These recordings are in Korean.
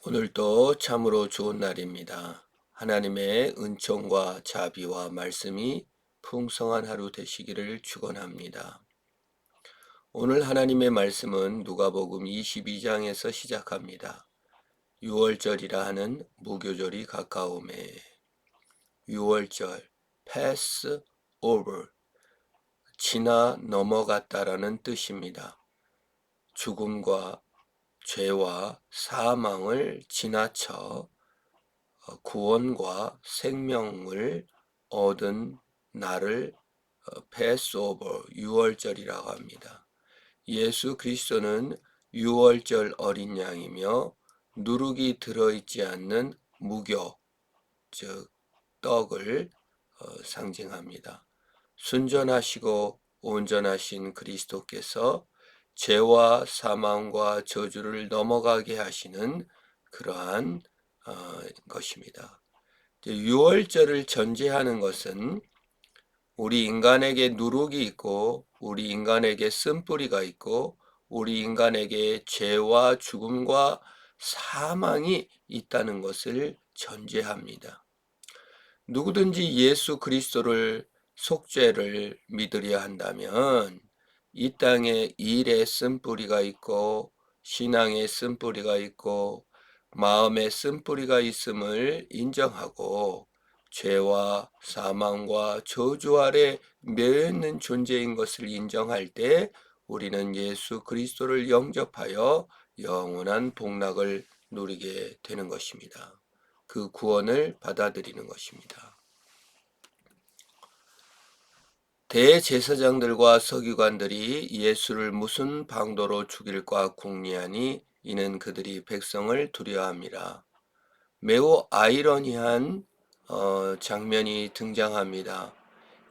오늘도 참으로 좋은 날입니다. 하나님의 은총과 자비와 말씀이 풍성한 하루 되시기를 축원합니다. 오늘 하나님의 말씀은 누가복음 22장에서 시작합니다. 6월절이라 하는 무교절이 가까움에, 6월절 pass over, 지나 넘어갔다라는 뜻입니다. 죽음과 죄와 사망을 지나쳐 구원과 생명을 얻은 날을 패스오버, 유월절이라고 합니다. 예수 그리스도는 유월절 어린 양이며 누룩이 들어있지 않는 무교, 즉 떡을 상징합니다. 순전하시고 온전하신 그리스도께서 죄와 사망과 저주를 넘어가게 하시는 그러한 것입니다. 유월절을 전제하는 것은 우리 인간에게 누룩이 있고 우리 인간에게 쓴뿌리가 있고 우리 인간에게 죄와 죽음과 사망이 있다는 것을 전제합니다. 누구든지 예수 그리스도를 속죄를 믿으려 한다면 이 땅에 일에 쓴뿌리가 있고 신앙에 쓴뿌리가 있고 마음에 쓴뿌리가 있음을 인정하고 죄와 사망과 저주 아래 매여있는 존재인 것을 인정할 때 우리는 예수 그리스도를 영접하여 영원한 복락을 누리게 되는 것입니다. 그 구원을 받아들이는 것입니다. 대제사장들과 서기관들이 예수를 무슨 방도로 죽일까 궁리하니 이는 그들이 백성을 두려워함이라. 매우 아이러니한 장면이 등장합니다.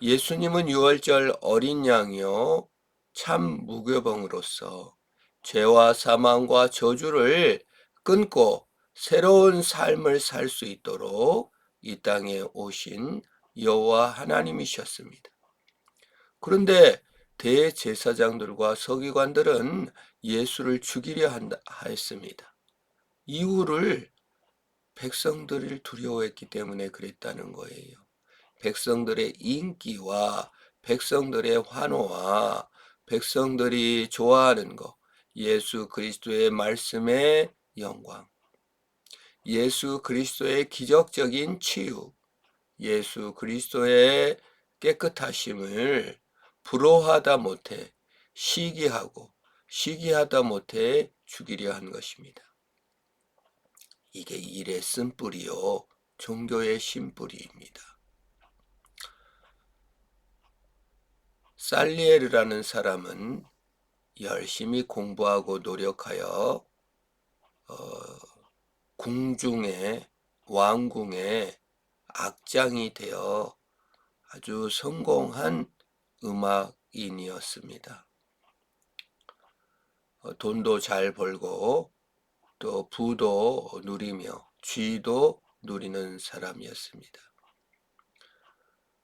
예수님은 유월절 어린 양이요 참 무교병으로서 죄와 사망과 저주를 끊고 새로운 삶을 살 수 있도록 이 땅에 오신 여호와 하나님이셨습니다. 그런데 대제사장들과 서기관들은 예수를 죽이려 했습니다. 이유를 백성들을 두려워했기 때문에 그랬다는 거예요. 백성들의 인기와 백성들의 환호와 백성들이 좋아하는 것, 예수 그리스도의 말씀의 영광, 예수 그리스도의 기적적인 치유, 예수 그리스도의 깨끗하심을 부러워하다 못해 시기하다 못해 죽이려 한 것입니다. 이게 일의 쓴뿌리요 종교의 신뿌리입니다. 살리에르라는 사람은 열심히 공부하고 노력하여 궁중의 왕궁의 악장이 되어 아주 성공한 음악인이었습니다. 돈도 잘 벌고 또 부도 누리며 쥐도 누리는 사람이었습니다.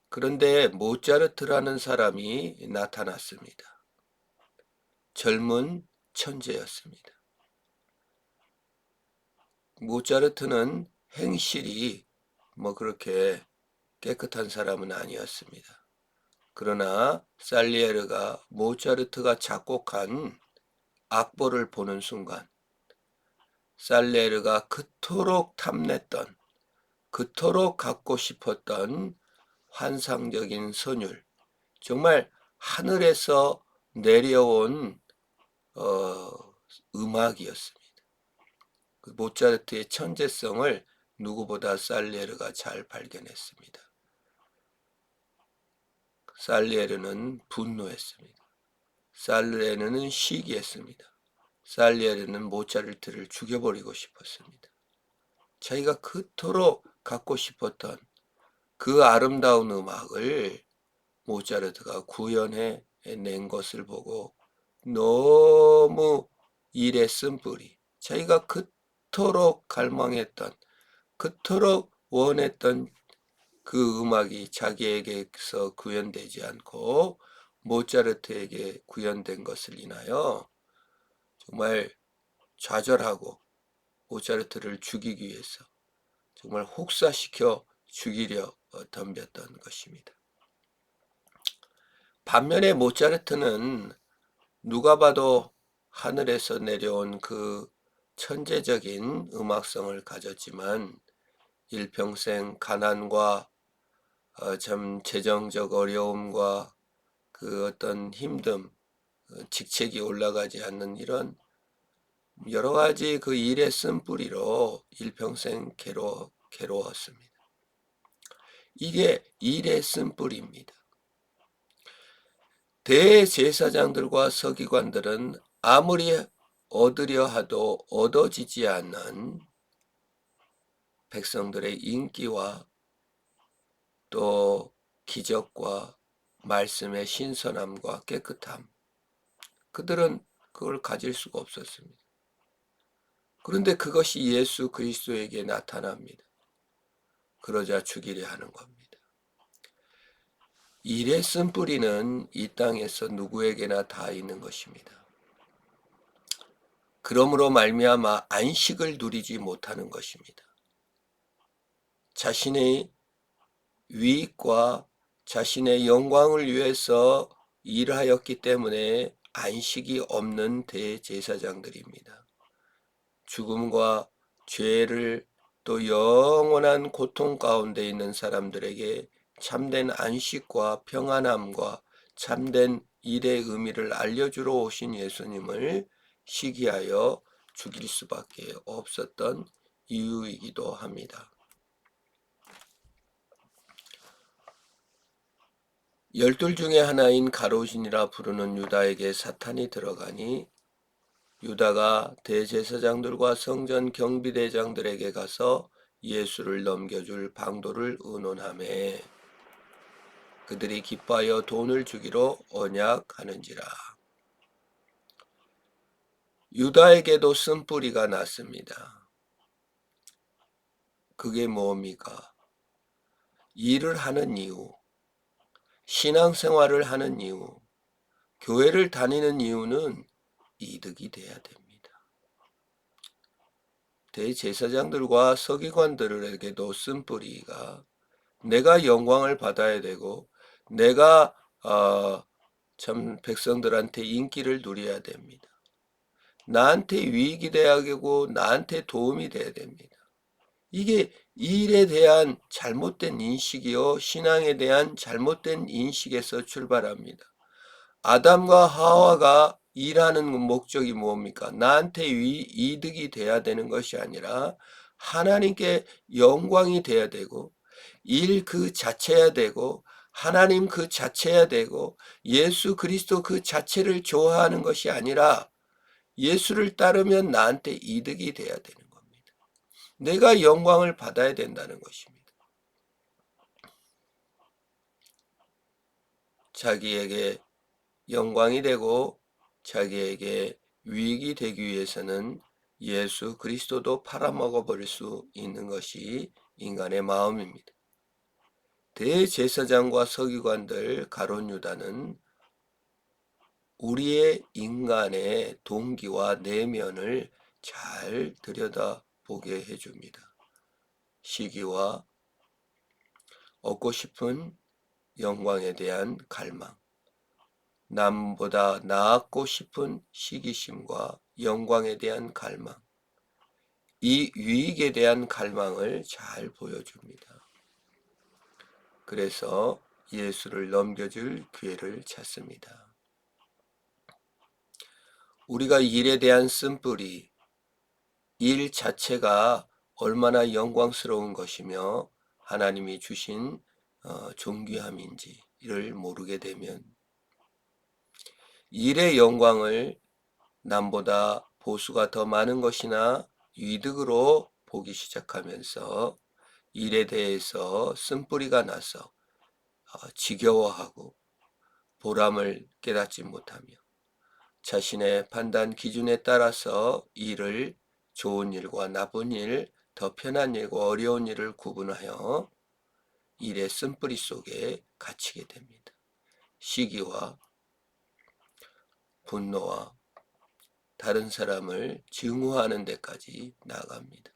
그런데 모차르트라는 사람이 나타났습니다. 젊은 천재였습니다. 모차르트는 행실이 그렇게 깨끗한 사람은 아니었습니다. 그러나 살리에르가 모차르트가 작곡한 악보를 보는 순간 살리에르가 그토록 탐냈던, 그토록 갖고 싶었던 환상적인 선율, 정말 하늘에서 내려온 음악이었습니다. 그 모차르트의 천재성을 누구보다 살리에르가 잘 발견했습니다. 살리에르는 분노했습니다. 살리에르는 시기했습니다. 살리에르는 모차르트를 죽여버리고 싶었습니다. 자기가 그토록 갖고 싶었던 그 아름다운 음악을 모차르트가 구현해 낸 것을 보고 너무 일에 쓴뿌리, 자기가 그토록 갈망했던, 그토록 원했던 그 음악이 자기에게서 구현되지 않고 모차르트에게 구현된 것을 인하여 정말 좌절하고 모차르트를 죽이기 위해서 정말 혹사시켜 죽이려 덤볐던 것입니다. 반면에 모차르트는 누가 봐도 하늘에서 내려온 그 천재적인 음악성을 가졌지만 일평생 가난과 참 재정적 어려움과 그 어떤 힘듦, 직책이 올라가지 않는 이런 여러 가지 그 일의 쓴뿌리로 일평생 괴로웠습니다. 이게 일의 쓴뿌리입니다. 대제사장들과 서기관들은 아무리 얻으려 하도 얻어지지 않는 백성들의 인기와 또 기적과 말씀의 신선함과 깨끗함, 그들은 그걸 가질 수가 없었습니다. 그런데 그것이 예수 그리스도에게 나타납니다. 그러자 죽이려 하는 겁니다. 일의 쓴뿌리는 이 땅에서 누구에게나 다 있는 것입니다. 그러므로 말미암아 안식을 누리지 못하는 것입니다. 자신의 유익과 자신의 영광을 위해서 일하였기 때문에 안식이 없는 대제사장들입니다. 죽음과 죄를 또 영원한 고통 가운데 있는 사람들에게 참된 안식과 평안함과 참된 일의 의미를 알려주러 오신 예수님을 시기하여 죽일 수밖에 없었던 이유이기도 합니다. 열둘 중에 하나인 가롯인이라 부르는 유다에게 사탄이 들어가니 유다가 대제사장들과 성전 경비대장들에게 가서 예수를 넘겨줄 방도를 의논하매 그들이 기뻐하여 돈을 주기로 언약하는지라. 유다에게도 쓴뿌리가 났습니다. 그게 뭡니까? 일을 하는 이유, 신앙생활을 하는 이유, 교회를 다니는 이유는 이득이 돼야 됩니다. 대제사장들과 서기관들에게도 쓴뿌리가 내가 영광을 받아야 되고 내가 참 백성들한테 인기를 누려야 됩니다. 나한테 유익이 돼야 되고 나한테 도움이 돼야 됩니다. 이게 일에 대한 잘못된 인식이요 신앙에 대한 잘못된 인식에서 출발합니다. 아담과 하와가 일하는 목적이 뭡니까? 나한테 이득이 돼야 되는 것이 아니라 하나님께 영광이 돼야 되고 일 그 자체야 되고 하나님 그 자체야 되고 예수 그리스도 그 자체를 좋아하는 것이 아니라 예수를 따르면 나한테 이득이 돼야 되는 겁니다. 내가 영광을 받아야 된다는 것입니다. 자기에게 영광이 되고 자기에게 유익이 되기 위해서는 예수 그리스도도 팔아먹어 버릴 수 있는 것이 인간의 마음입니다. 대제사장과 서기관들 가룟 유다는 우리의 인간의 동기와 내면을 잘 들여다보게 해줍니다. 시기와 얻고 싶은 영광에 대한 갈망, 남보다 나았고 싶은 시기심과 영광에 대한 갈망, 이 유익에 대한 갈망을 잘 보여줍니다. 그래서 예수를 넘겨줄 기회를 찾습니다. 우리가 일에 대한 쓴뿌리, 일 자체가 얼마나 영광스러운 것이며 하나님이 주신 존귀함인지를 모르게 되면 일의 영광을 남보다 보수가 더 많은 것이나 이득으로 보기 시작하면서 일에 대해서 쓴뿌리가 나서 지겨워하고 보람을 깨닫지 못하며 자신의 판단 기준에 따라서 일을 좋은 일과 나쁜 일, 더 편한 일과 어려운 일을 구분하여 일의 쓴뿌리 속에 갇히게 됩니다. 시기와 분노와 다른 사람을 증오하는 데까지 나아갑니다.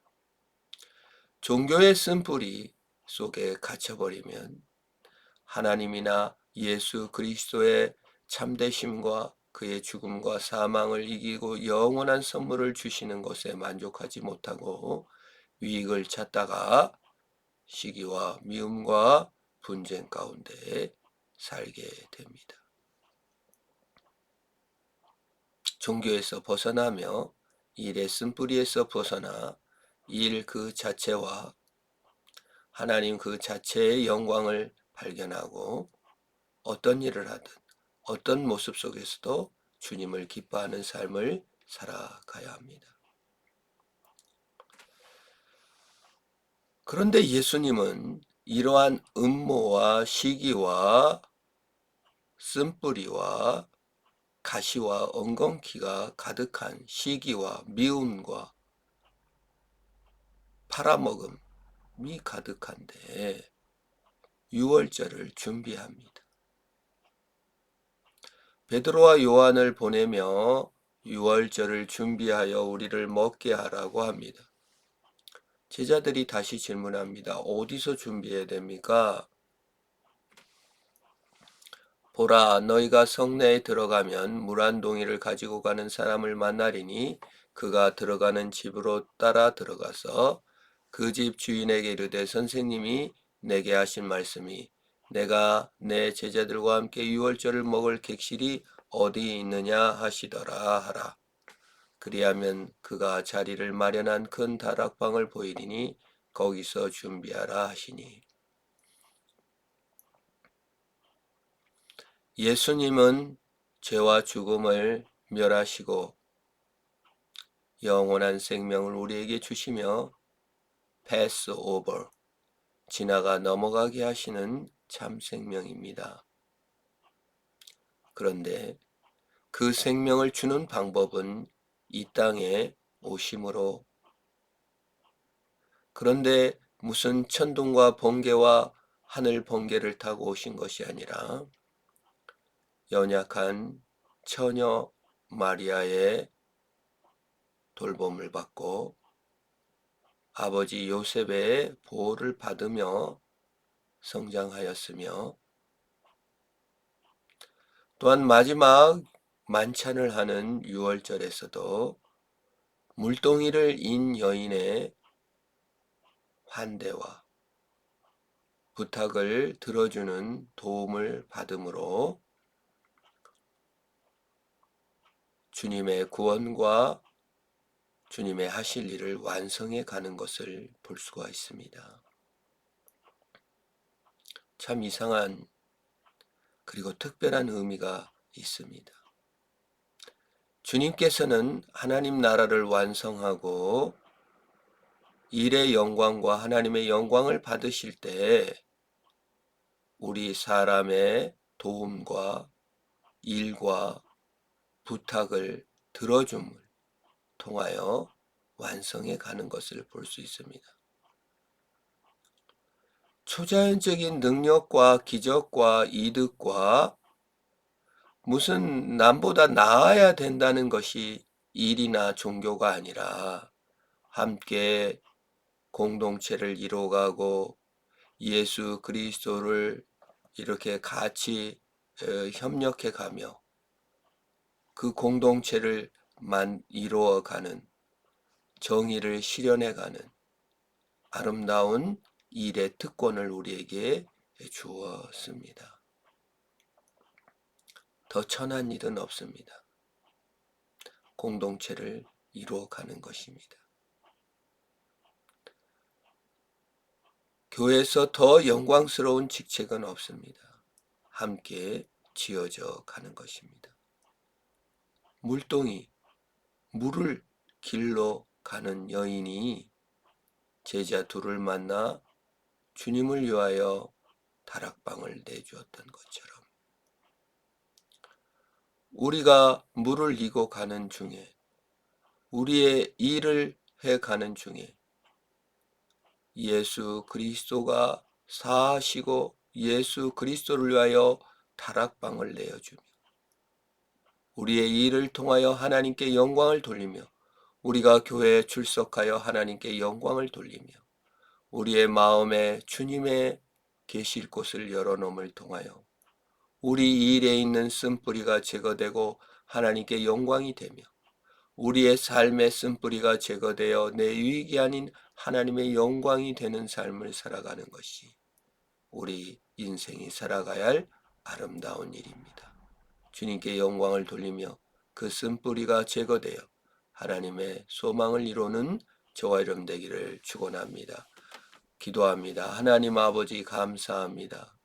종교의 쓴뿌리 속에 갇혀버리면 하나님이나 예수 그리스도의 참되심과 그의 죽음과 사망을 이기고 영원한 선물을 주시는 것에 만족하지 못하고 유익을 찾다가 시기와 미움과 분쟁 가운데 살게 됩니다. 종교에서 벗어나며 일의 쓴뿌리에서 벗어나 일 그 자체와 하나님 그 자체의 영광을 발견하고 어떤 일을 하든 어떤 모습 속에서도 주님을 기뻐하는 삶을 살아가야 합니다. 그런데 예수님은 이러한 음모와 시기와 쓴뿌리와 가시와 엉겅퀴가 가득한 시기와 미움과 팔아먹음이 가득한데 유월절을 준비합니다. 베드로와 요한을 보내며 유월절을 준비하여 우리를 먹게 하라고 합니다. 제자들이 다시 질문합니다. 어디서 준비해야 됩니까? 보라, 너희가 성내에 들어가면 물 한 동이를 가지고 가는 사람을 만나리니 그가 들어가는 집으로 따라 들어가서 그 집 주인에게 이르되 선생님이 내게 하신 말씀이 내가 내 제자들과 함께 유월절을 먹을 객실이 어디 있느냐 하시더라 하라. 그리하면 그가 자리를 마련한 큰 다락방을 보이리니 거기서 준비하라 하시니. 예수님은 죄와 죽음을 멸하시고 영원한 생명을 우리에게 주시며 pass over, 지나가 넘어가게 하시는 참 생명입니다. 그런데 그 생명을 주는 방법은 이 땅에 오심으로, 그런데 무슨 천둥과 번개와 하늘 번개를 타고 오신 것이 아니라 연약한 처녀 마리아의 돌봄을 받고 아버지 요셉의 보호를 받으며 성장하였으며 또한 마지막 만찬을 하는 유월절에서도 물동이를 인 여인의 환대와 부탁을 들어주는 도움을 받음으로 주님의 구원과 주님의 하실 일을 완성해 가는 것을 볼 수가 있습니다. 참 이상한 그리고 특별한 의미가 있습니다. 주님께서는 하나님 나라를 완성하고 일의 영광과 하나님의 영광을 받으실 때 우리 사람의 도움과 일과 부탁을 들어줌을 통하여 완성해 가는 것을 볼 수 있습니다. 초자연적인 능력과 기적과 이득과 무슨 남보다 나아야 된다는 것이 일이나 종교가 아니라 함께 공동체를 이루어가고 예수 그리스도를 이렇게 같이 협력해 가며 그 공동체를 이루어가는 정의를 실현해가는 아름다운 일의 특권을 우리에게 주었습니다. 더 천한 일은 없습니다. 공동체를 이루어가는 것입니다. 교회에서 더 영광스러운 직책은 없습니다. 함께 지어져 가는 것입니다. 물동이, 물을 길러 가는 여인이 제자 둘을 만나 주님을 위하여 다락방을 내주었던 것처럼 우리가 물을 이고 가는 중에 우리의 일을 해 가는 중에 예수 그리스도가 사하시고 예수 그리스도를 위하여 다락방을 내어주며 우리의 일을 통하여 하나님께 영광을 돌리며 우리가 교회에 출석하여 하나님께 영광을 돌리며 우리의 마음에 주님의 계실 곳을 열어놓음을 통하여 우리 일에 있는 쓴뿌리가 제거되고 하나님께 영광이 되며 우리의 삶의 쓴뿌리가 제거되어 내 유익이 아닌 하나님의 영광이 되는 삶을 살아가는 것이 우리 인생이 살아가야 할 아름다운 일입니다. 주님께 영광을 돌리며 그 쓴뿌리가 제거되어 하나님의 소망을 이루는 저와 여러분 되기를 축원합니다. 기도합니다. 하나님 아버지 감사합니다.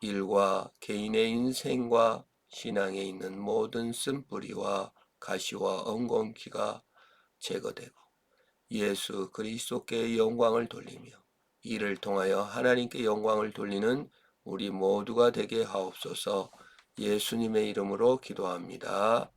일과 개인의 인생과 신앙에 있는 모든 쓴뿌리와 가시와 엉겅퀴가 제거되고 예수 그리스도께 영광을 돌리며 이를 통하여 하나님께 영광을 돌리는 우리 모두가 되게 하옵소서. 예수님의 이름으로 기도합니다.